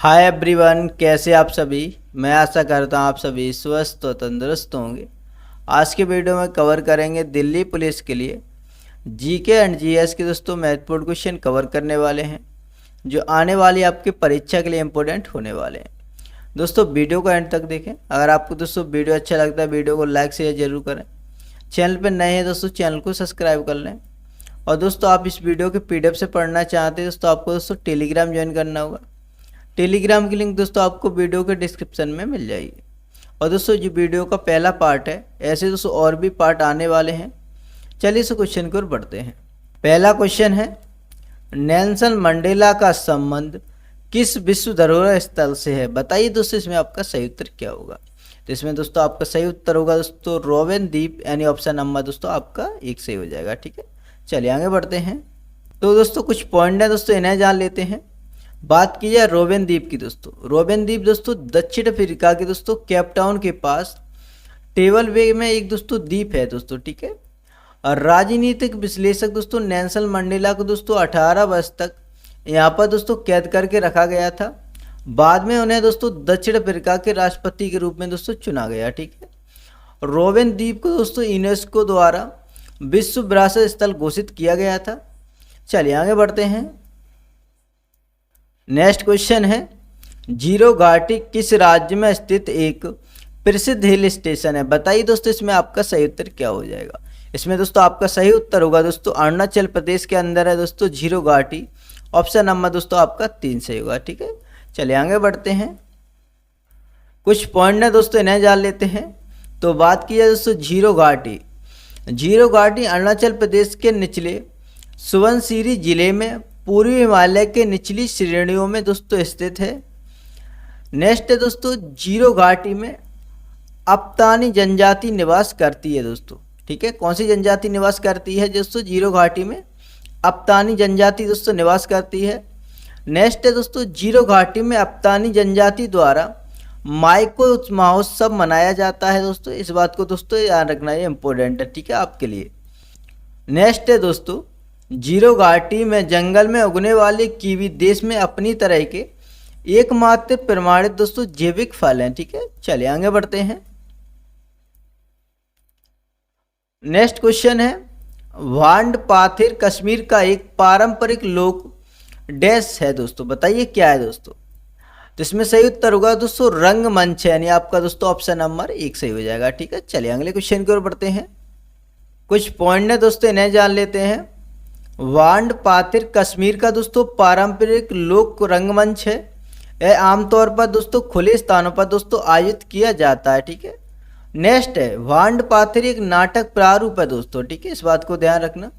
Hi everyone, कैसे आप सभी। मैं आशा करता हूँ आप सभी स्वस्थ और तंदुरुस्त होंगे। आज के वीडियो में कवर करेंगे दिल्ली पुलिस के लिए जीके एंड जीएस के दोस्तों महत्वपूर्ण क्वेश्चन कवर करने वाले हैं जो आने वाली आपकी परीक्षा के लिए इम्पोर्टेंट होने वाले हैं। दोस्तों वीडियो को एंड तक देखें। अगर आपको दोस्तों वीडियो अच्छा लगता है वीडियो को लाइक शेयर जरूर करें। चैनल पर नए हैं दोस्तों चैनल को सब्सक्राइब कर लें। और दोस्तों आप इस वीडियो के पीडीएफ से पढ़ना चाहते हैं दोस्तों आपको दोस्तों टेलीग्राम ज्वाइन करना होगा। टेलीग्राम की लिंक दोस्तों आपको वीडियो के डिस्क्रिप्शन में मिल जाएगी। और दोस्तों जो वीडियो का पहला पार्ट है, ऐसे दोस्तों और भी पार्ट आने वाले हैं। चलिए इस क्वेश्चन की ओर बढ़ते हैं। पहला क्वेश्चन है, नेल्सन मंडेला का संबंध किस विश्व धरोहर स्थल से है? बताइए दोस्तों इसमें आपका सही उत्तर क्या होगा। तो इसमें दोस्तों आपका सही उत्तर होगा दोस्तों रोबेन द्वीप, यानी ऑप्शन नंबर दोस्तों आपका एक सही हो जाएगा। ठीक है, चलिए आगे बढ़ते हैं। तो दोस्तों कुछ पॉइंट है दोस्तों इन्हें जान लेते हैं। बात की जाए रोबेन द्वीप की दोस्तों, रोबेन द्वीप दोस्तों दक्षिण अफ्रीका के दोस्तों केप टाउन के पास टेबल वे में एक दोस्तों द्वीप है दोस्तों। ठीक है, और राजनीतिक विश्लेषक दोस्तों नेल्सन मंडेला को दोस्तों 18 वर्ष तक यहाँ पर दोस्तों कैद करके रखा गया था। बाद में उन्हें दोस्तों दक्षिण अफ्रीका के राष्ट्रपति के रूप में दोस्तों चुना गया। ठीक है, रोबेन द्वीप को दोस्तों यूनेस्को द्वारा विश्व विरासत स्थल घोषित किया गया था। चलिए आगे बढ़ते हैं। नेक्स्ट क्वेश्चन है, जीरो घाटी किस राज्य में स्थित एक प्रसिद्ध हिल स्टेशन है? बताइए दोस्तों इसमें आपका सही उत्तर क्या हो जाएगा। इसमें दोस्तों आपका सही उत्तर होगा दोस्तों अरुणाचल प्रदेश के अंदर है दोस्तों जीरो घाटी। ऑप्शन नंबर दोस्तों आपका 3 सही होगा। ठीक है, चलिए आगे बढ़ते हैं। कुछ पॉइंट है दोस्तों इन्हें जान लेते हैं। तो बात की जाए दोस्तों जीरो घाटी, जीरो घाटी अरुणाचल प्रदेश के निचले सुबनसिरी जिले में पूर्वी हिमालय के निचली श्रेणियों में दोस्तों स्थित है। नेक्स्ट है दोस्तों जीरो घाटी में अपतानी जनजाति निवास करती है दोस्तों। ठीक है, कौन सी जनजाति निवास करती है दोस्तों जीरो घाटी में? अपतानी जनजाति दोस्तों निवास करती है। नेक्स्ट है दोस्तों जीरो घाटी में अपतानी जनजाति द्वारा माइको महोत्सव मनाया जाता है दोस्तों। इस बात को दोस्तों याद रखना, ये इंपॉर्टेंट है। ठीक है आपके लिए। नेक्स्ट है दोस्तों जीरो घाटी में जंगल में उगने वाले कीवी देश में अपनी तरह के एकमात्र प्रमाणित दोस्तों जैविक फल हैं। ठीक है, चलिए आगे बढ़ते हैं। नेक्स्ट क्वेश्चन है, वांड पाथिर कश्मीर का एक पारंपरिक लोक डैश है दोस्तों। बताइए क्या है दोस्तों। तो इसमें सही उत्तर होगा दोस्तों रंगमंच है, यानी आपका दोस्तों ऑप्शन नंबर 1 सही हो जाएगा। ठीक है, चलिए अगले क्वेश्चन की ओर बढ़ते हैं। कुछ पॉइंट है दोस्तों इन्हें जान लेते हैं। वांड पाथिर कश्मीर का दोस्तों पारंपरिक लोक रंगमंच है। यह आमतौर पर दोस्तों खुले स्थानों पर दोस्तों आयोजित किया जाता है। ठीक है, नेक्स्ट है वांड पाथिर एक नाटक प्रारूप है दोस्तों। ठीक है, इस बात को ध्यान रखना,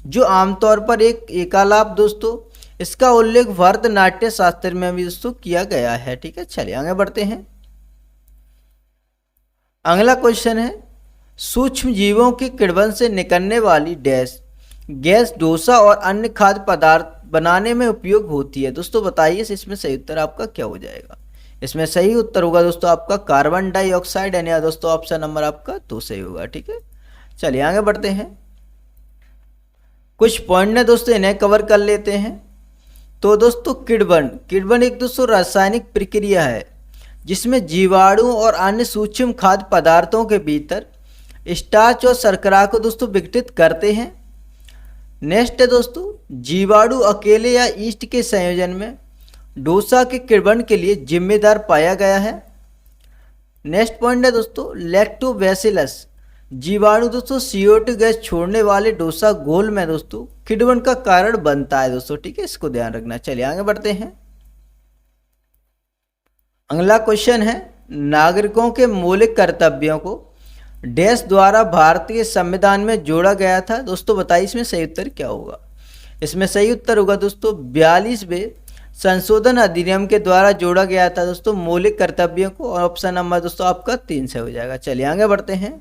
जो आमतौर पर एक एकालाप दोस्तों, इसका उल्लेख भरतनाट्य शास्त्र में भी दोस्तों किया गया है। ठीक है, चलिए आगे बढ़ते हैं। अगला क्वेश्चन है, सूक्ष्म जीवों के किण्वन से निकलने वाली डैश गैस डोसा और अन्य खाद्य पदार्थ बनाने में उपयोग होती है दोस्तों। बताइए इसमें सही उत्तर आपका क्या हो जाएगा। इसमें सही उत्तर होगा दोस्तों आपका कार्बन डाइऑक्साइड, यानी दोस्तों ऑप्शन नंबर आपका 2 सही होगा। ठीक है, चलिए आगे बढ़ते हैं। कुछ पॉइंट है दोस्तों इन्हें कवर कर लेते हैं। तो दोस्तों किण्वन एक दोस्तों रासायनिक प्रक्रिया है जिसमें जीवाणु और अन्य सूक्ष्म खाद्य पदार्थों के भीतर स्टार्च और शर्करा को दोस्तों विघटित करते हैं। नेक्स्ट है दोस्तों जीवाणु अकेले या ईस्ट के संयोजन में डोसा के किण्वन के लिए जिम्मेदार पाया गया है। नेक्स्ट पॉइंट है दोस्तों लैक्टोबैसिलस जीवाणु दोस्तों CO2 गैस छोड़ने वाले डोसा घोल में दोस्तों किण्वन का कारण बनता है दोस्तों। ठीक है, इसको ध्यान रखना। चलिए आगे बढ़ते हैं। अगला क्वेश्चन है, नागरिकों के मौलिक कर्तव्यों को डैश द्वारा भारतीय संविधान में जोड़ा गया था दोस्तों। बताइए इसमें सही उत्तर क्या होगा। इसमें सही उत्तर होगा दोस्तों 42वें संशोधन अधिनियम के द्वारा जोड़ा गया था दोस्तों मौलिक कर्तव्यों को। और ऑप्शन नंबर दोस्तों आपका 3 से हो जाएगा। चलिए आगे बढ़ते हैं।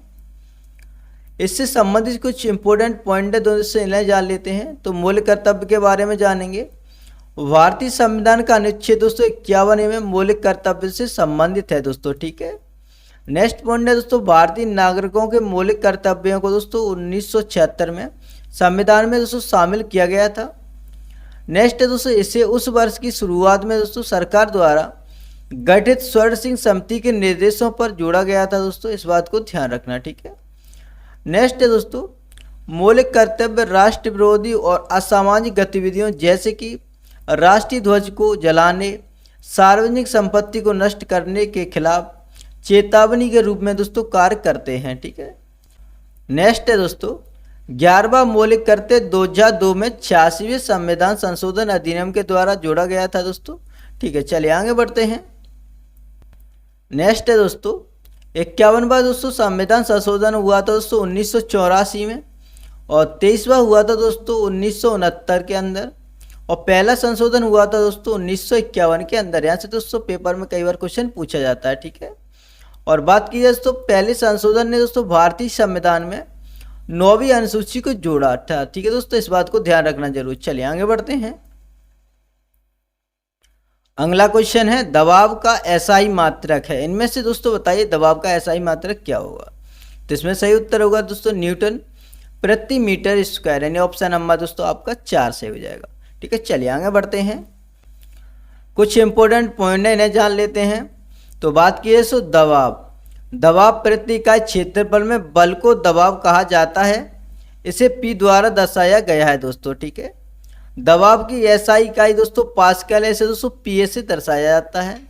इससे संबंधित कुछ इंपॉर्टेंट पॉइंट है दोस्तों इन्हें जान लेते हैं। तो मौलिक कर्तव्य के बारे में जानेंगे। भारतीय संविधान का अनुच्छेद दोस्तों 51 में मौलिक कर्तव्य से संबंधित है दोस्तों। ठीक है, नेक्स्ट पॉइंट है दोस्तों भारतीय नागरिकों के मौलिक कर्तव्यों को दोस्तों 1976 में संविधान में दोस्तों शामिल किया गया था। नेक्स्ट है दोस्तों, इसे उस वर्ष की शुरुआत में दोस्तों सरकार द्वारा गठित स्वर्ण सिंह समिति के निर्देशों पर जोड़ा गया था दोस्तों, इस बात को ध्यान रखना, ठीक है। नेक्स्ट है दोस्तों, मौलिक कर्तव्य राष्ट्र विरोधी और असामाजिक गतिविधियों जैसे कि राष्ट्रीय ध्वज को जलाने, सार्वजनिक संपत्ति को नष्ट करने के खिलाफ चेतावनी के रूप में दोस्तों कार्य करते हैं, ठीक है। नेक्स्ट है दोस्तों, 11वां मौलिक कर्तव्य 2002 में 86वें संविधान संशोधन अधिनियम के द्वारा जोड़ा गया था दोस्तों, ठीक है। चलिए आगे बढ़ते हैं। नेक्स्ट है दोस्तों, 51वां दोस्तों संविधान संशोधन हुआ था दोस्तों 1984 में, और 23वां हुआ था दोस्तों 1969 के अंदर, और पहला संशोधन हुआ था दोस्तों 1951 के अंदर। यहाँ से दोस्तों पेपर में कई बार क्वेश्चन पूछा जाता है, ठीक है। और बात की जाए दोस्तों, पहले संशोधन ने दोस्तों भारतीय संविधान में 9वीं अनुसूची को जोड़ा था, ठीक है दोस्तों, इस बात को ध्यान रखना जरूर। चलिए आगे बढ़ते हैं। अगला क्वेश्चन है, दबाव का एसआई मात्रक है, इनमें से दोस्तों बताइए दबाव का एसआई मात्रक क्या होगा। तो इसमें सही उत्तर होगा दोस्तों न्यूटन प्रति मीटर स्क्वायर, यानी ऑप्शन नंबर दोस्तों आपका 4 सही हो जाएगा, ठीक है। चलिए आगे बढ़ते हैं। कुछ इंपॉर्टेंट पॉइंट है, इन्हें जान लेते हैं। तो बात की है सो दबाव प्रति इकाई क्षेत्रफल में बल को दबाव कहा जाता है, इसे P द्वारा दर्शाया गया है दोस्तों, ठीक है। दबाव की एसआई इकाई दोस्तों पास्कल है, इसे दोस्तों PA से दर्शाया जाता है।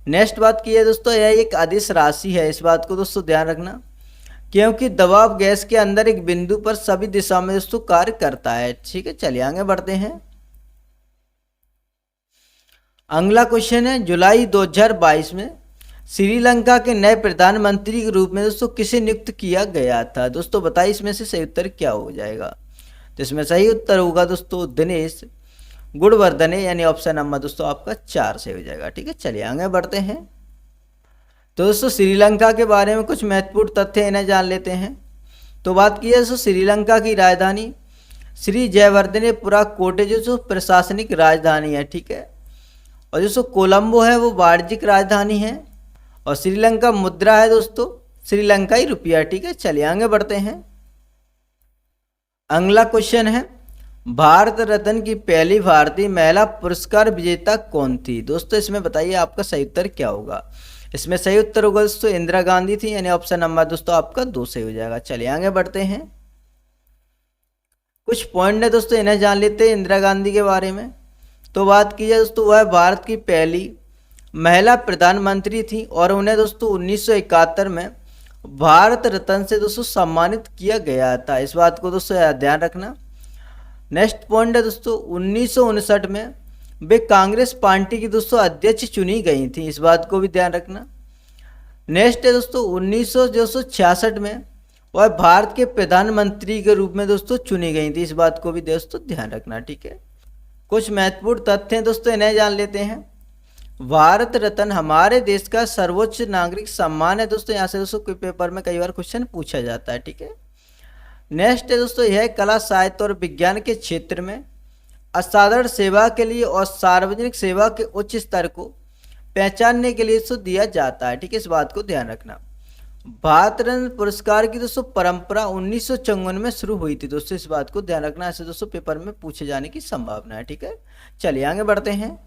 नेक्स्ट बात की है दोस्तों, यह एक अदिश राशि है, इस बात को दोस्तों ध्यान रखना, क्योंकि दबाव गैस के अंदर एक बिंदु पर सभी दिशा में दोस्तों कार्य करता है, ठीक है। चलिए आगे बढ़ते हैं। अगला क्वेश्चन है, जुलाई 2022 में श्रीलंका के नए प्रधानमंत्री के रूप में दोस्तों किसे नियुक्त किया गया था। दोस्तों बताइए इसमें से सही उत्तर क्या हो जाएगा। तो इसमें सही उत्तर होगा दोस्तों दिनेश गुणवर्धने, यानी ऑप्शन नंबर दोस्तों आपका 4 से हो जाएगा, ठीक है। चलिए आगे बढ़ते हैं। तो दोस्तों श्रीलंका के बारे में कुछ महत्वपूर्ण तथ्य इन्हें जान लेते हैं। तो बात की है दोस्तों, श्रीलंका की राजधानी श्री जयवर्धनेपुरा कोटे जो प्रशासनिक राजधानी है, ठीक है। और दोस्तों कोलंबो है वो वाणिज्यिक राजधानी है, और श्रीलंका मुद्रा है दोस्तों श्रीलंकाई रुपया, ठीक है। चलिए आगे बढ़ते हैं। अगला क्वेश्चन है, भारत रत्न की पहली भारतीय महिला पुरस्कार विजेता कौन थी। दोस्तों इसमें बताइए आपका सही उत्तर क्या होगा। इसमें सही उत्तर होगा दोस्तों इंदिरा गांधी थी, यानी ऑप्शन नंबर दोस्तों आपका 2 सही हो जाएगा। चलिए आगे बढ़ते हैं। कुछ पॉइंट है दोस्तों, इन्हें जान लेते हैं इंदिरा गांधी के बारे में। तो बात की जाए दोस्तों, वह भारत की पहली महिला प्रधानमंत्री थी, और उन्हें दोस्तों 1971 में भारत रत्न से दोस्तों सम्मानित किया गया था, इस बात को दोस्तों ध्यान रखना। नेक्स्ट पॉइंट है दोस्तों, 1959 में वे कांग्रेस पार्टी की दोस्तों अध्यक्ष चुनी गई थी, इस बात को भी ध्यान रखना। नेक्स्ट है दोस्तों 1966 में वह भारत के प्रधानमंत्री के रूप में दोस्तों चुनी गई थी, इस बात को भी दोस्तों ध्यान रखना, ठीक है। कुछ महत्वपूर्ण तथ्य हैं दोस्तों, इन्हें जान लेते हैं। भारत रत्न हमारे देश का सर्वोच्च नागरिक सम्मान है दोस्तों, यहाँ से दोस्तों कोई पेपर में कई बार क्वेश्चन पूछा जाता है, ठीक है। नेक्स्ट है दोस्तों, यह कला साहित्य और विज्ञान के क्षेत्र में असाधारण सेवा के लिए और सार्वजनिक सेवा के उच्च स्तर को पहचानने के लिए दोस्तों दिया जाता है, ठीक है, इस बात को ध्यान रखना। भारत रत्न पुरस्कार की दोस्तों परंपरा 1954 में शुरू हुई थी दोस्तों, इस बात को ध्यान रखना, ऐसे दोस्तों पेपर में पूछे जाने की संभावना है, ठीक है। चलिए आगे बढ़ते हैं।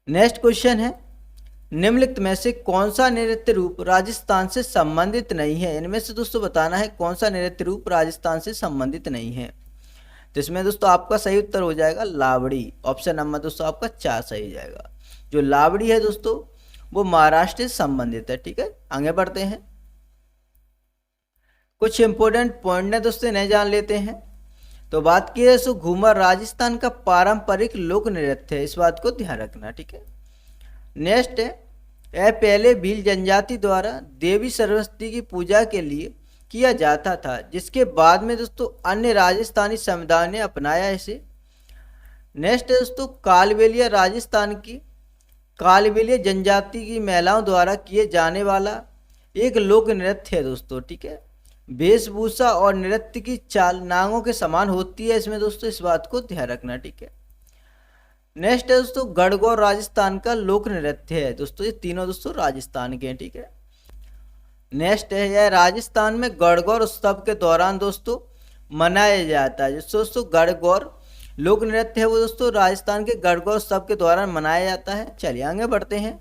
नेक्स्ट क्वेश्चन है, निम्नलिखित में से कौन सा नृत्य रूप राजस्थान से संबंधित नहीं है। इनमें से दोस्तों बताना है कौन सा नृत्य रूप राजस्थान से संबंधित नहीं है। तो इसमें दोस्तों आपका सही उत्तर हो जाएगा लावड़ी, ऑप्शन नंबर दोस्तों आपका 4 सही हो जाएगा। जो लावड़ी है दोस्तों वो महाराष्ट्र से संबंधित है, ठीक है। आगे बढ़ते हैं। कुछ इंपोर्टेंट पॉइंट है दोस्तों, इन्हें जान लेते हैं। तो बात की है सो घूमर राजस्थान का पारंपरिक लोक नृत्य है, इस बात को ध्यान रखना, ठीक है। नेक्स्ट है, यह पहले भील जनजाति द्वारा देवी सरस्वती की पूजा के लिए किया जाता था, जिसके बाद में दोस्तों अन्य राजस्थानी समुदाय ने अपनाया इसे। नेक्स्ट है दोस्तों, कालबेलिया राजस्थान की कालबेलिया जनजाति की महिलाओं द्वारा किए जाने वाला एक लोक नृत्य है दोस्तों, ठीक है। वेशभूषा और नृत्य की चाल नागों के समान होती है इसमें दोस्तों, इस बात को ध्यान रखना, ठीक है। नेक्स्ट है दोस्तों, गढ़गौर राजस्थान का लोक नृत्य है दोस्तों, ये तीनों दोस्तों राजस्थान के हैं, ठीक है। नेक्स्ट है, यह राजस्थान में गढ़गौर उत्सव के दौरान दोस्तों मनाया जाता है। जो दोस्तों गणगौर लोक नृत्य है वो दोस्तों राजस्थान के गणगौर उत्सव के दौरान मनाया जाता है। चलिए आगे बढ़ते हैं।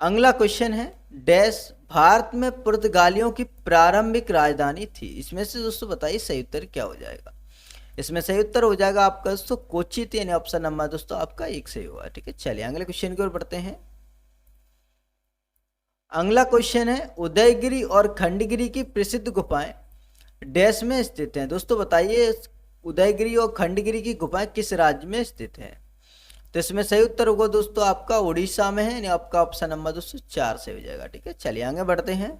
अगला क्वेश्चन है डैश भारत में पुर्तगालियों की प्रारंभिक राजधानी थी। इसमें से दोस्तों बताइए सही उत्तर क्या हो जाएगा। इसमें सही उत्तर हो जाएगा आपका दोस्तों कोची थी, यानी ऑप्शन नंबर दोस्तों आपका एक सही हुआ। ठीक है, चलिए अगले क्वेश्चन की ओर बढ़ते हैं। अगला क्वेश्चन है उदयगिरी और खंडगिरी की प्रसिद्ध गुफाएं डैश में स्थित हैं। दोस्तों बताइए उदयगिरी और खंडगिरी की गुफाएं किस राज्य में स्थित हैं। तो इसमें सही उत्तर होगा दोस्तों आपका उड़ीसा में है, यानी आपका ऑप्शन नंबर दोस्तों 4 से हो जाएगा। ठीक है, चलिए आगे बढ़ते हैं।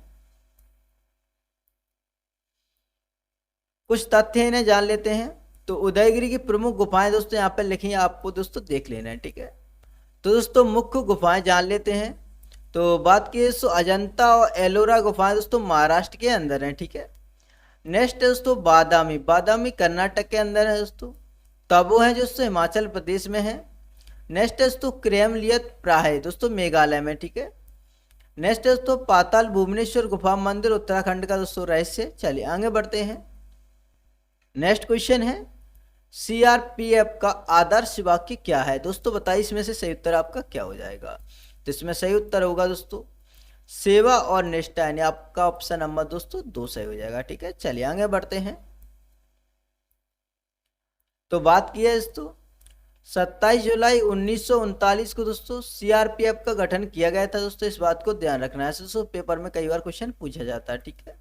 कुछ तथ्य इन्हें जान लेते हैं। तो उदयगिरी की प्रमुख गुफाएं दोस्तों यहाँ पर लिखी हैं, आपको दोस्तों देख लेना है। ठीक है, तो दोस्तों मुख्य गुफाएं जान लेते हैं। तो बात की दोस्तों अजंता और एलोरा गुफाएं दोस्तों महाराष्ट्र के अंदर हैं। ठीक है, नेक्स्ट है दोस्तों बादामी, बादामी कर्नाटक के अंदर है दोस्तों। तबो है जो दोस्तों हिमाचल प्रदेश में है। नेक्स्ट है दोस्तों क्रेमलियत प्राह दोस्तों मेघालय में। ठीक है, नेक्स्ट है दोस्तों पाताल भुवनेश्वर गुफा मंदिर उत्तराखंड का दोस्तों रहस्य। चलिए आगे बढ़ते हैं। नेक्स्ट क्वेश्चन है सीआरपीएफ का आदर्श वाक्य क्या है। दोस्तों बताइए इसमें से सही उत्तर आपका क्या हो जाएगा। तो इसमें सही उत्तर होगा दोस्तों सेवा और निष्ठा, यानी आपका ऑप्शन नंबर दोस्तों 2 सही हो जाएगा। ठीक है, चलिए आगे बढ़ते हैं। तो बात की है दोस्तों 27 जुलाई 1939 को दोस्तों सीआरपीएफ का गठन किया गया था। दोस्तों इस बात को ध्यान रखना है, दोस्तों पेपर में कई बार क्वेश्चन पूछा जाता है। ठीक है,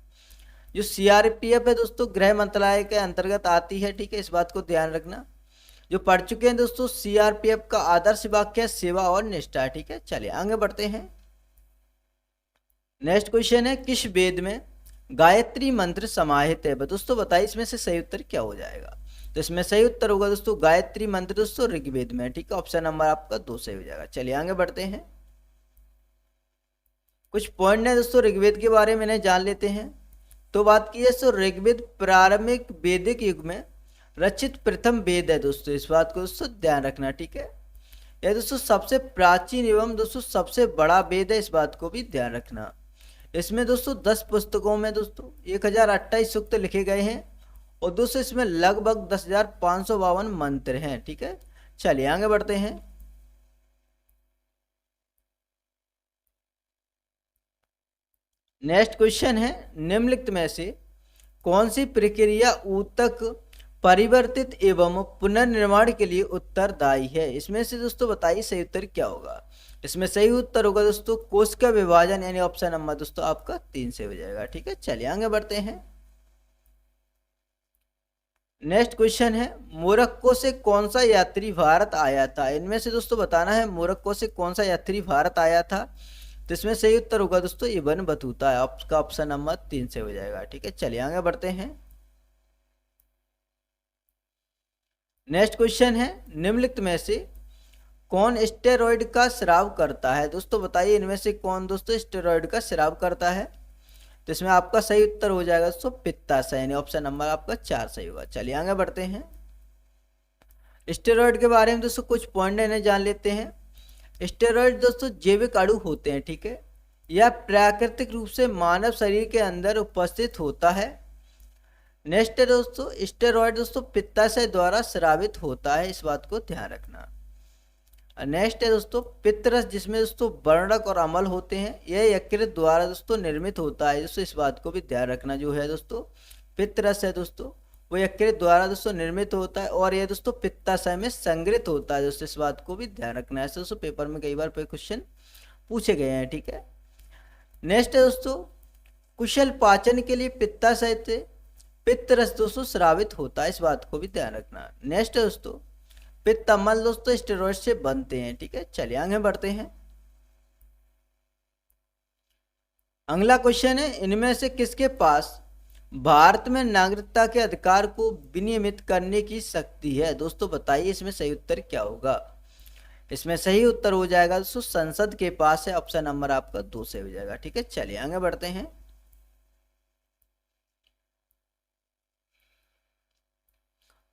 जो सीआरपीएफ है दोस्तों गृह मंत्रालय के अंतर्गत आती है। ठीक है, इस बात को ध्यान रखना। जो पढ़ चुके हैं दोस्तों सीआरपीएफ का आदर्श वाक्य सेवा और निष्ठा। ठीक है, चलिए आगे बढ़ते हैं। नेक्स्ट क्वेश्चन है किस वेद में गायत्री मंत्र समाहित है। दोस्तों बताइए इसमें से सही उत्तर क्या हो जाएगा। तो इसमें सही उत्तर होगा दोस्तों गायत्री मंत्र दोस्तों ऋग्वेद में। ठीक है, ऑप्शन नंबर आपका 2 सही हो जाएगा। चलिए आगे बढ़ते हैं। कुछ पॉइंट है दोस्तों ऋग्वेद के बारे में इन्हें जान लेते हैं। तो बात की है तो ऋग्वेद प्रारंभिक वैदिक युग में रचित प्रथम वेद है दोस्तों, इस बात को दोस्तों ध्यान रखना। ठीक है, यह दोस्तों सबसे प्राचीन एवं दोस्तों सबसे बड़ा वेद है, इस बात को भी ध्यान रखना। इसमें दोस्तों 10 पुस्तकों में दोस्तों 1028 सूक्त लिखे गए हैं और दोस्तों इसमें लगभग 10,552 मंत्र हैं। ठीक है, चलिए आगे बढ़ते हैं। नेक्स्ट क्वेश्चन है निम्नलिखित में से कौन सी प्रक्रिया ऊतक परिवर्तित एवं पुनर्निर्माण के लिए उत्तरदायी है। इसमें से दोस्तों बताइए सही उत्तर क्या होगा। इसमें सही उत्तर होगा दोस्तों कोश का विभाजन, यानी ऑप्शन नंबर दोस्तों आपका 3 से हो जाएगा। ठीक है, चलिए आगे बढ़ते हैं। नेक्स्ट क्वेश्चन है मोरक्को से कौन सा यात्री भारत आया था। इनमें से दोस्तों बताना है मोरक्को से कौन सा यात्री भारत आया था। तो इसमें सही उत्तर होगा दोस्तों इब्न बतूता है, आपका ऑप्शन नंबर 3 से हो जाएगा। ठीक है, चलिए आगे बढ़ते हैं। नेक्स्ट क्वेश्चन है निम्नलिखित में से कौन स्टेरॉइड का स्राव करता है। दोस्तों बताइए इनमें से कौन दोस्तों स्टेरॉइड का स्राव करता है। तो इसमें आपका सही उत्तर हो जाएगा दोस्तों पित्ताशय, यानी ऑप्शन नंबर आपका 4 सही होगा। चलिए आगे बढ़ते हैं। स्टेरॉइड के बारे में दोस्तों कुछ पॉइंट इन्हें जान लेते हैं। स्टेरॉइड दोस्तों जैविक अणु होते हैं। ठीक है, यह प्राकृतिक रूप से मानव शरीर के अंदर उपस्थित होता है। नेक्स्ट है दोस्तों स्टेरॉइड दोस्तों पित्ताशय द्वारा स्रावित होता है, इस बात को ध्यान रखना। नेक्स्ट है दोस्तों पित्तरस, जिसमें दोस्तों वर्णक और अम्ल होते हैं, यह यकृत द्वारा दोस्तों निर्मित होता है दोस्तों, इस बात को भी ध्यान रखना। जो है दोस्तों पित्तरस है दोस्तों वो यकृत द्वारा दोस्तों निर्मित होता है और यह दोस्तों पित्ताशय में संग्रहित होता है दोस्तों, इस बात को भी ध्यान रखना है। ऐसे दोस्तों पेपर में कई बार क्वेश्चन पूछे गए हैं। ठीक है, नेक्स्ट है दोस्तों कुशल पाचन के लिए पित्ताशय से पित्तरस दोस्तों स्रावित होता है, इस बात को भी ध्यान रखना। नेक्स्ट है दोस्तों पित्त अम्ल दोस्तों स्टेरॉइड से बनते हैं। ठीक है, चलिए आगे बढ़ते हैं। अगला क्वेश्चन है इनमें से किसके पास भारत में नागरिकता के अधिकार को विनियमित करने की शक्ति है। दोस्तों बताइए इसमें सही उत्तर क्या होगा। इसमें सही उत्तर हो जाएगा दोस्तों संसद के पास है, ऑप्शन नंबर आपका 2 से हो जाएगा। ठीक है, चलिए आगे बढ़ते हैं।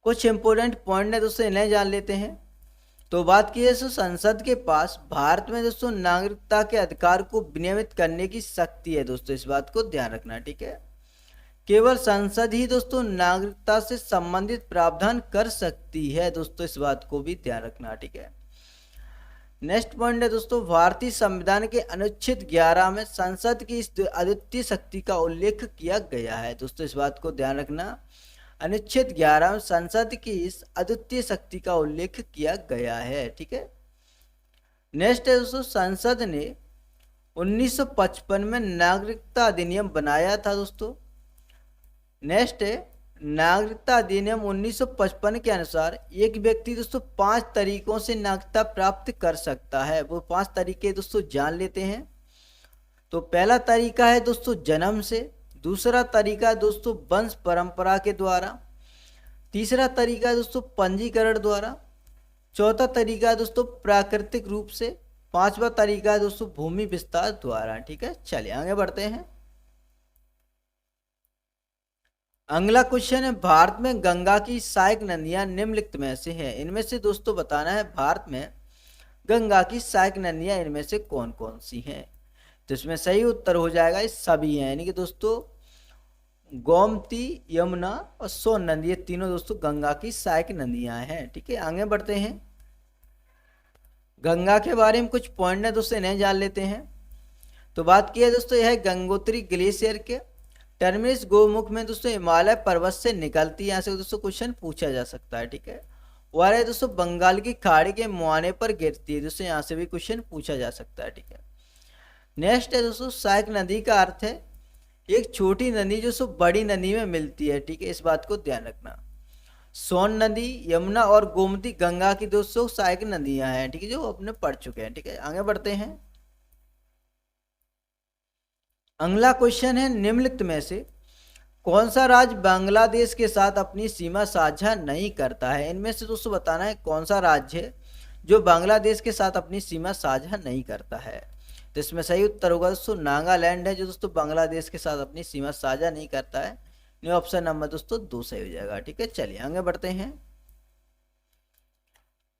कुछ इंपोर्टेंट पॉइंट है दोस्तों इन्हें जान लेते हैं। तो बात की है दोस्तों संसद के पास भारत में दोस्तों नागरिकता के अधिकार को विनियमित करने की शक्ति है दोस्तों, इस बात को ध्यान रखना। ठीक है, केवल संसद ही दोस्तों नागरिकता से संबंधित प्रावधान कर सकती है। दोस्तों इस बात को भी ध्यान रखना, ठीक है। नेक्स्ट पॉइंट है दोस्तों, भारतीय संविधान के अनुच्छेद 11 में संसद की इस अद्वितीय शक्ति का उल्लेख किया गया है। दोस्तों इस बात को ध्यान रखना, अनुच्छेद 11 में संसद की इस अद्वितीय शक्ति का उल्लेख किया गया है, ठीक है। नेक्स्ट है दोस्तों, संसद ने 1955 में नागरिकता अधिनियम बनाया था। दोस्तों नेक्स्ट है, नागरिकता अधिनियम 1955 के अनुसार एक व्यक्ति दोस्तों 5 तरीकों से नागरिकता प्राप्त कर सकता है। वो 5 तरीके दोस्तों जान लेते हैं। तो पहला तरीका है दोस्तों जन्म से, दूसरा तरीका है दोस्तों वंश परंपरा के द्वारा, तीसरा तरीका है दोस्तों पंजीकरण द्वारा, चौथा तरीका है दोस्तों प्राकृतिक रूप से, पांचवा तरीका है दोस्तों भूमि विस्तार द्वारा, ठीक है। चलिए आगे बढ़ते हैं। अगला क्वेश्चन है, भारत में गंगा की सहायक नदियां निम्नलिखित में से हैं। इनमें से दोस्तों बताना है भारत में गंगा की सहायक नदियां इनमें से कौन कौन सी हैं। तो इसमें सही उत्तर हो जाएगा ये सभी हैं, यानी कि दोस्तों गोमती, यमुना और सोन नदी, ये तीनों दोस्तों गंगा की सहायक नदियां हैं, ठीक है। आगे बढ़ते हैं। गंगा के बारे में कुछ पॉइंट है दोस्तों, इन्हें जान लेते हैं। तो बात की है दोस्तों, यह गंगोत्री ग्लेशियर के टर्मिनस गोमुख में दोस्तों हिमालय पर्वत से निकलती है। यहाँ से दोस्तों क्वेश्चन पूछा जा सकता है, ठीक है। और है दोस्तों बंगाल की खाड़ी के मुहाने पर गिरती है। दोस्तों यहाँ से भी क्वेश्चन पूछा जा सकता है, ठीक है। नेक्स्ट है दोस्तों, सहायक नदी का अर्थ है एक छोटी नदी जो सो बड़ी नदी में मिलती है, ठीक है। इस बात को ध्यान रखना। सोन नदी, यमुना और गोमती गंगा की दोस्तों सहायक नदियां हैं, ठीक है, जो अपने पढ़ चुके हैं, ठीक है। आगे बढ़ते हैं। अगला क्वेश्चन है, निम्नलिखित में से कौन सा राज्य बांग्लादेश के साथ अपनी सीमा साझा नहीं करता है। इनमें से दोस्तों बताना है कौन सा राज्य है जो बांग्लादेश के साथ अपनी सीमा साझा नहीं करता है। तो इसमें सही उत्तर होगा दोस्तों नागालैंड है, जो दोस्तों बांग्लादेश के साथ अपनी सीमा साझा नहीं करता है। ऑप्शन नंबर दोस्तों 2 सही हो जाएगा, ठीक है। चलिए आगे बढ़ते हैं।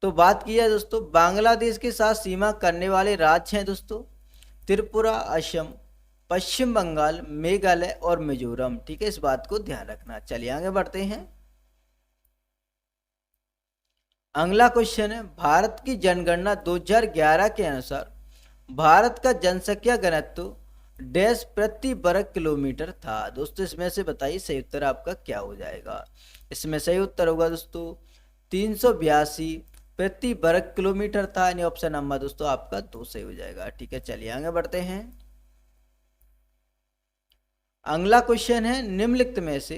तो बात की है दोस्तों बांग्लादेश के साथ सीमा करने वाले राज्य हैं दोस्तों त्रिपुरा, असम, पश्चिम बंगाल, मेघालय और मिजोरम, ठीक है। इस बात को ध्यान रखना। चलिए आगे बढ़ते हैं। अगला क्वेश्चन है, भारत की जनगणना 2011 के अनुसार भारत का जनसंख्या घनत्व डैश प्रति वर्ग किलोमीटर था। दोस्तों इसमें से बताइए सही उत्तर आपका क्या हो जाएगा। इसमें सही उत्तर होगा दोस्तों 382 प्रति वर्ग किलोमीटर था, यानी ऑप्शन नंबर दोस्तों आपका 2 सही हो जाएगा, ठीक है। चलिए आगे बढ़ते हैं। अगला क्वेश्चन है, निम्नलिखित में से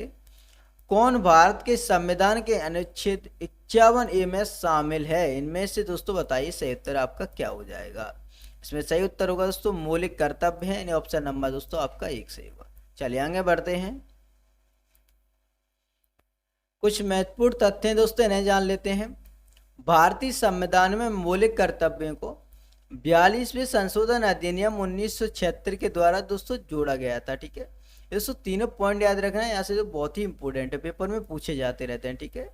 कौन भारत के संविधान के अनुच्छेद 51A में शामिल है। इनमें से दोस्तों बताइए सही उत्तर आपका क्या हो जाएगा। इसमें सही उत्तर होगा दोस्तों मौलिक कर्तव्य है, यानी ऑप्शन नंबर दोस्तों आपका 1 सही होगा। चलिए आगे बढ़ते हैं। कुछ महत्वपूर्ण तथ्य दोस्तों इन्हें जान लेते हैं। भारतीय संविधान में मौलिक कर्तव्यों को 42वें संशोधन अधिनियम 1976 के द्वारा दोस्तों जोड़ा गया था, ठीक है। दोस्तों तीनों पॉइंट याद रखना है, यहाँ से जो बहुत ही इंपॉर्टेंट है, पेपर में पूछे जाते रहते हैं, ठीक है।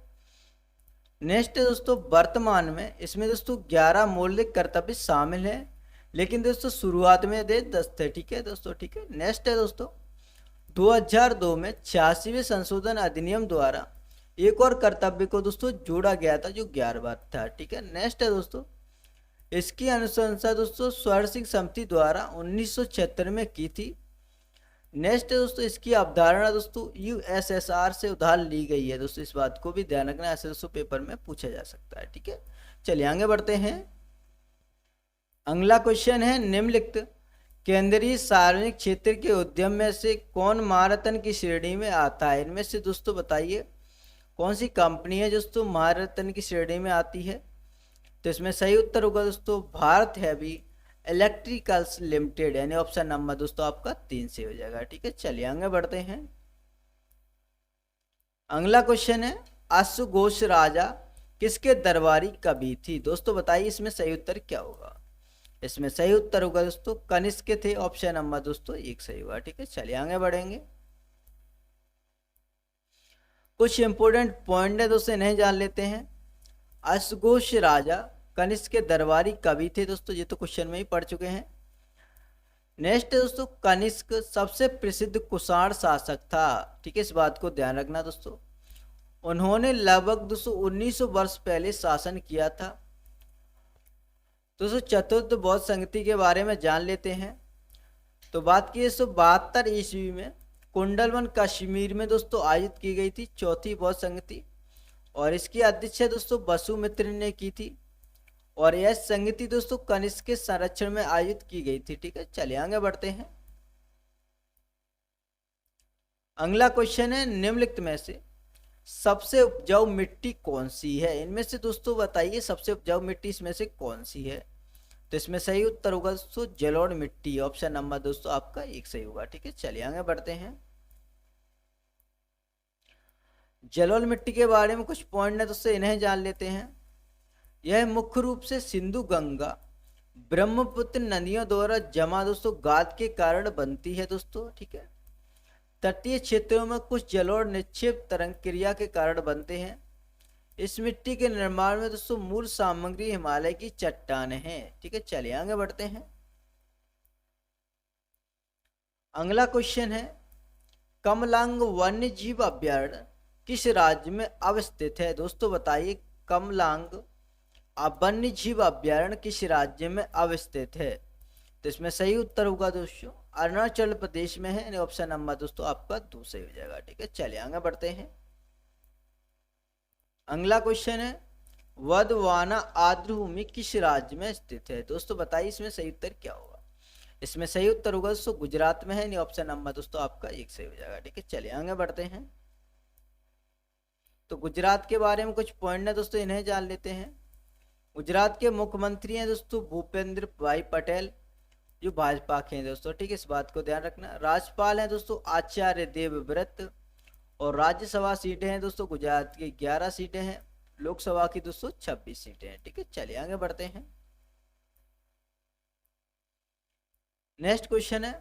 नेक्स्ट दोस्तों वर्तमान में इसमें दोस्तों 11 मौलिक कर्तव्य शामिल है, लेकिन दोस्तों शुरुआत में दे 10 थे, ठीक है दोस्तों, ठीक है। नेक्स्ट है दोस्तों 2002 में 86वें संशोधन अधिनियम द्वारा एक और कर्तव्य को दोस्तों जोड़ा गया था जो 11वां था, ठीक है। नेक्स्ट है दोस्तों इसकी अनुशंसा दोस्तों स्वरसिंह समिति द्वारा 1976 में की थी। नेक्स्ट है दोस्तों इसकी अवधारणा दोस्तों यूएसएसआर से उधार ली गई है। दोस्तों इस बात को भी ध्यान रखना, ऐसे दोस्तों पेपर में पूछा जा सकता है, ठीक है। चलिए आगे बढ़ते हैं। अगला क्वेश्चन है, निम्नलिखित केंद्रीय सार्वजनिक क्षेत्र के उद्यम में से कौन महारत्न की श्रेणी में आता है। इनमें से दोस्तों बताइए कौन सी कंपनी है दोस्तों महारत्न की श्रेणी में आती है। तो इसमें सही उत्तर होगा दोस्तों भारत हैवी इलेक्ट्रिकल्स लिमिटेड, यानी ऑप्शन नंबर दोस्तों आपका 3 से हो जाएगा, ठीक है। चलिए आगे बढ़ते हैं। अगला क्वेश्चन है, अश्वघोष राजा किसके दरबारी कवि थी। दोस्तों बताइए इसमें सही उत्तर क्या होगा। इसमें सही उत्तर होगा दोस्तों कनिष्क के थे, ऑप्शन नंबर दोस्तों 1 सही होगा, ठीक है। चलिए आगे बढ़ेंगे। कुछ इंपोर्टेंट पॉइंट है दोस्तों इन्हें जान लेते हैं। अश्वघोष राजा कनिष्क के दरबारी कवि थे दोस्तों, ये तो क्वेश्चन में ही पढ़ चुके हैं। नेक्स्ट है दोस्तों, कनिष्क सबसे प्रसिद्ध कुषाण शासक था। ठीक है, इस बात को ध्यान रखना दोस्तों। उन्होंने लगभग 1900 वर्ष पहले शासन किया था। दोस्तों चतुर्थ बौद्ध संगति के बारे में जान लेते हैं। तो बात की 172 ईस्वी में कुंडलवन कश्मीर में दोस्तों आयोजित की गई थी चौथी बौद्ध संगति, और इसकी अध्यक्षता दोस्तों वसुमित्र ने की थी। और यह संगति दोस्तों कनिष्क के संरक्षण में आयोजित की गई थी। ठीक है, चलिए आगे बढ़ते हैं। अगला क्वेश्चन है, निम्नलिखित में से सबसे उपजाऊ मिट्टी कौन सी है? इनमें से दोस्तों बताइए सबसे उपजाऊ मिट्टी इसमें से कौन सी है? तो इसमें सही उत्तर होगा दोस्तों जलोढ़ मिट्टी। ऑप्शन नंबर दोस्तों आपका एक सही होगा। ठीक है, चलिए आगे बढ़ते हैं। जलोढ़ मिट्टी के बारे में कुछ पॉइंट है दोस्तों, इन्हें जान लेते हैं। यह मुख्य रूप से सिंधु, गंगा, ब्रह्मपुत्र नदियों द्वारा जमा दोस्तों गाद के कारण बनती है दोस्तों। ठीक है, तटीय क्षेत्रों में कुछ जलोढ़ निक्षेप तरंग क्रिया के कारण बनते हैं। इस मिट्टी के निर्माण में दोस्तों मूल सामग्री हिमालय की चट्टानें हैं। ठीक है, चलिए आगे बढ़ते हैं। अगला क्वेश्चन है, कमलांग वन्य जीव अभ्यारण्य किस राज्य में अवस्थित है? दोस्तों बताइए कमलांग वन्य जीव अभ्यारण्य किस राज्य में अवस्थित है? तो इसमें सही उत्तर होगा दोस्तों अरुणाचल प्रदेश में है। ऑप्शन नंबर दोस्तों आपका दूसरा हो जाएगा। ठीक है, चलिए आगे बढ़ते हैं। अगला क्वेश्चन है, वदवाना आर्द्रभूमि किस राज्य में स्थित है? दोस्तों बताइए इसमें सही उत्तर क्या होगा? इसमें सही उत्तर होगा दोस्तों गुजरात में है। ऑप्शन नंबर दोस्तों आपका एक सही हो जाएगा। ठीक है, चलिए आगे बढ़ते हैं। तो गुजरात के बारे में कुछ पॉइंट है दोस्तों, इन्हें जान लेते हैं। गुजरात के मुख्यमंत्री हैं दोस्तों भूपेंद्र भाई पटेल, जो भाजपा के हैं दोस्तों। ठीक है, इस बात को ध्यान रखना। राज्यपाल हैं दोस्तों आचार्य देवव्रत, और राज्यसभा सीटें हैं दोस्तों गुजरात की 11 सीटें हैं। लोकसभा की दोस्तों 26 सीटें हैं। ठीक है, चलिए आगे बढ़ते हैं। नेक्स्ट क्वेश्चन है,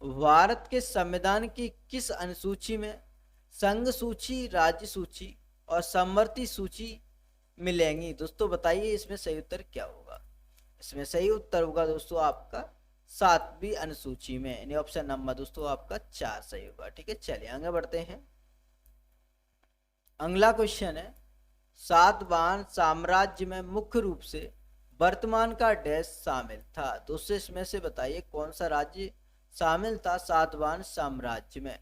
भारत के संविधान की किस अनुसूची में संघ सूची, राज्य सूची और समवर्ती सूची मिलेंगी? दोस्तों बताइए इसमें सही उत्तर क्या होगा? इसमें सही उत्तर होगा दोस्तों आपका 7वीं अनुसूची में, यानी ऑप्शन नंबर दोस्तों आपका 4 सही होगा। ठीक है, चलिए आगे बढ़ते हैं। अगला क्वेश्चन है, सातवाहन साम्राज्य में मुख्य रूप से वर्तमान का डैश शामिल था? दोस्तों इसमें से बताइए कौन सा राज्य शामिल था सातवाहन साम्राज्य में?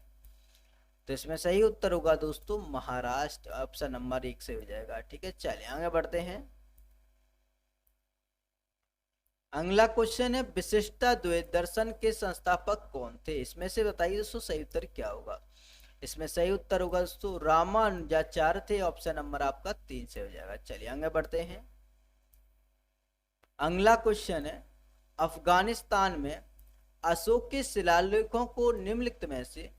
तो इसमें सही उत्तर होगा दोस्तों महाराष्ट्र। ऑप्शन नंबर 1 से हो जाएगा। ठीक है, चलिए आगे बढ़ते हैं। अगला क्वेश्चन है, विशिष्टा द्वैत दर्शन के संस्थापक कौन थे? इसमें से बताइए दोस्तों सही उत्तर क्या होगा? इसमें सही उत्तर होगा दोस्तों रामानुजाचार्य थे। ऑप्शन नंबर आपका 3 से हो जाएगा। चलिए आगे बढ़ते हैं। अगला क्वेश्चन है, अफगानिस्तान में अशोक के शिलालेखों को निम्नलिखित में से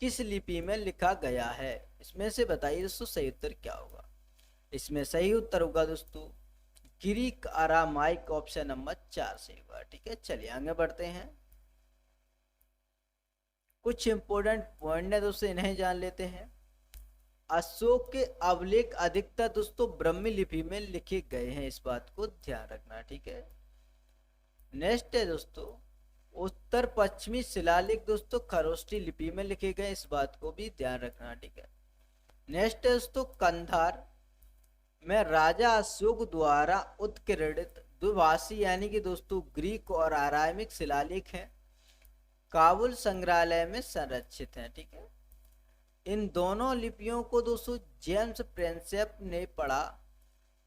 किस लिपि में लिखा गया है? इसमें से बताइए दोस्तों सही उत्तर क्या होगा? इसमें सही उत्तर होगा दोस्तों ग्रीक अरामाइक। ऑप्शन नंबर 4 से होगा। ठीक है, चलिए आगे बढ़ते हैं। कुछ इंपोर्टेंट पॉइंट है दोस्तों, इन्हें जान लेते हैं। अशोक के अवलेख अधिकतर दोस्तों ब्रह्मी लिपि में लिखे गए हैं, इस बात को ध्यान रखना। ठीक है, नेक्स्ट है दोस्तों उत्तर पश्चिमी शिलालेख दोस्तों खरोष्टी लिपि में लिखे गए, इस बात को भी ध्यान रखना। ठीक है, नेक्स्ट है दोस्तों कंधार में राजा अशोक द्वारा उत्कीर्णित द्विभाषी यानी कि दोस्तों ग्रीक और आरामिक शिलालेख हैं, काबुल संग्रहालय में संरक्षित हैं। ठीक है, इन दोनों लिपियों को दोस्तों जेम्स प्रिंसेप ने पढ़ा।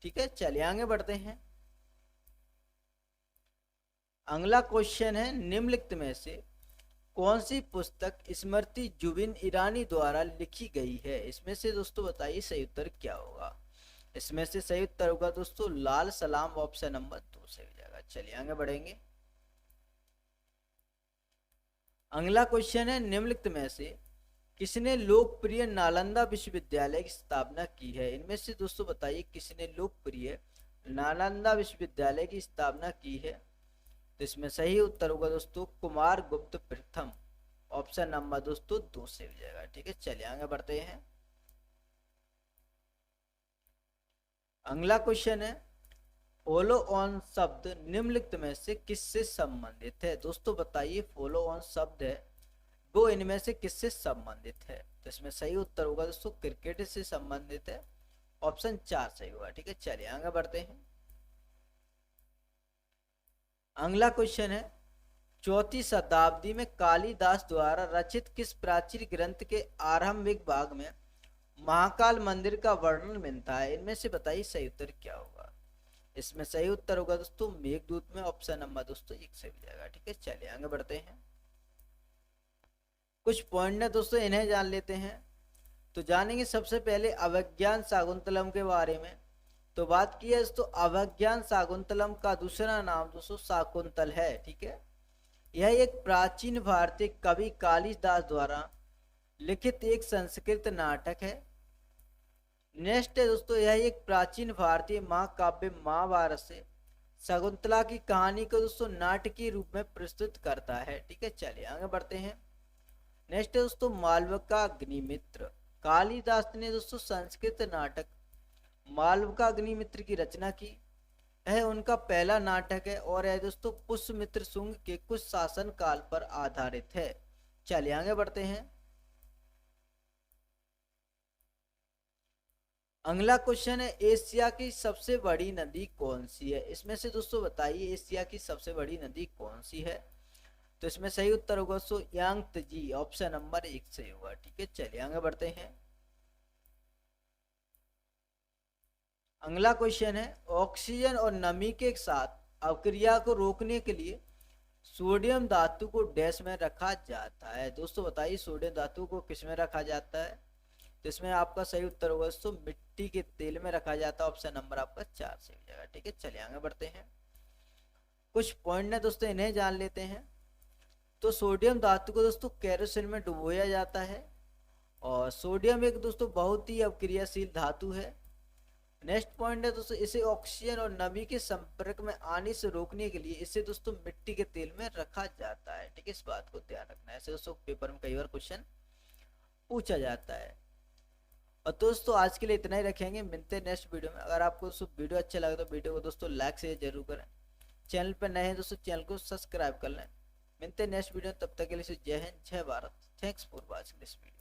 ठीक है, चलिए आगे बढ़ते हैं। अगला क्वेश्चन है, निम्नलिखित में से कौन सी पुस्तक स्मृति जुबिन ईरानी द्वारा लिखी गई है? इसमें से दोस्तों बताइए सही उत्तर क्या होगा? इसमें से सही उत्तर होगा दोस्तों लाल सलाम। ऑप्शन नंबर 2 से हो जाएगा। चलिए आगे बढ़ेंगे। अगला क्वेश्चन है, निम्नलिखित में से किसने लोकप्रिय नालंदा विश्वविद्यालय की स्थापना की है? इनमें से दोस्तों बताइए किसने लोकप्रिय नालंदा विश्वविद्यालय की स्थापना की है? तो इसमें सही उत्तर होगा दोस्तों कुमार गुप्त प्रथम। ऑप्शन नंबर दोस्तों 2 से हो जाएगा। ठीक है, चलिए आगे बढ़ते हैं। अगला क्वेश्चन है, फॉलो ऑन शब्द निम्नलिखित में से किससे संबंधित है? दोस्तों बताइए, फॉलो ऑन शब्द है वो इनमें से किससे संबंधित है? तो इसमें सही उत्तर होगा दोस्तों क्रिकेट से संबंधित है। ऑप्शन 4 सही होगा। ठीक है, चलिए आगे बढ़ते हैं। अगला क्वेश्चन है, 4वीं शताब्दी में कालिदास द्वारा रचित किस प्राचीन ग्रंथ के आरंभिक भाग में महाकाल मंदिर का वर्णन मिलता है? इनमें से बताइए सही उत्तर क्या होगा? इसमें सही उत्तर होगा दोस्तों मेघदूत में। ऑप्शन नंबर दोस्तों 1 सही हो जाएगा। ठीक है, चलिए आगे बढ़ते हैं। कुछ पॉइंट है दोस्तों, इन्हें जान लेते हैं। तो जानेंगे सबसे पहले अभिज्ञान शाकुंतलम के बारे में। तो बात की है दोस्तों अभिज्ञान शाकुंतलम का दूसरा नाम दोस्तों शाकुंतल है। ठीक है, यह एक प्राचीन भारतीय कवि कालिदास द्वारा लिखित एक संस्कृत नाटक है। नेक्स्ट है दोस्तों, यह एक प्राचीन भारतीय महाकाव्य महाभारत से शकुंतला की कहानी को दोस्तों नाटकीय रूप में प्रस्तुत करता है। ठीक है, चलिए आगे बढ़ते हैं। नेक्स्ट है दोस्तों मालविका अग्निमित्र। कालिदास ने दोस्तों संस्कृत नाटक मालविका अग्निमित्र की रचना की। यह उनका पहला नाटक है और यह दोस्तों पुष्यमित्र शुंग के कुछ शासन काल पर आधारित है। चलिए आगे बढ़ते हैं। अगला क्वेश्चन है, एशिया की सबसे बड़ी नदी कौन सी है? इसमें से दोस्तों बताइए एशिया की सबसे बड़ी नदी कौन सी है? तो इसमें सही उत्तर होगा दोस्तों यांगत्जी। ऑप्शन नंबर 1 सही होगा। ठीक है, चलिए आगे बढ़ते हैं। अगला क्वेश्चन है, ऑक्सीजन और नमी के साथ अवक्रिया को रोकने के लिए सोडियम धातु को डैश में रखा जाता है? दोस्तों बताइए सोडियम धातु को किस में रखा जाता है? तो इसमें आपका सही उत्तर होगा दोस्तों मिट्टी के तेल में रखा जाता है। ऑप्शन नंबर आपका 4 सही हो जाएगा। ठीक है, चलिए आगे बढ़ते हैं। कुछ पॉइंट है दोस्तों, इन्हें जान लेते हैं। तो सोडियम धातु को दोस्तों केरोसिन में डुबोया जाता है और सोडियम एक दोस्तों बहुत ही अवक्रियाशील धातु है। नेक्स्ट पॉइंट है दोस्तों, इसे ऑक्सीजन और नमी के संपर्क में आने से रोकने के लिए इसे दोस्तों मिट्टी के तेल में रखा जाता है। ठीक है, इस बात को ध्यान रखना है, ऐसे दोस्तों पेपर में कई बार क्वेश्चन पूछा जाता है। और दोस्तों आज के लिए इतना ही रखेंगे, मिलते हैं नेक्स्ट वीडियो में। अगर आपको दोस्तों वीडियो अच्छा लगे तो वीडियो को दोस्तों लाइक से जरूर करें। चैनल पर नए हैं दोस्तों चैनल को सब्सक्राइब कर लें। मिलते हैं नेक्स्ट वीडियो, तब तक के लिए जय हिंद जय Bharat. Thanks for watching this video.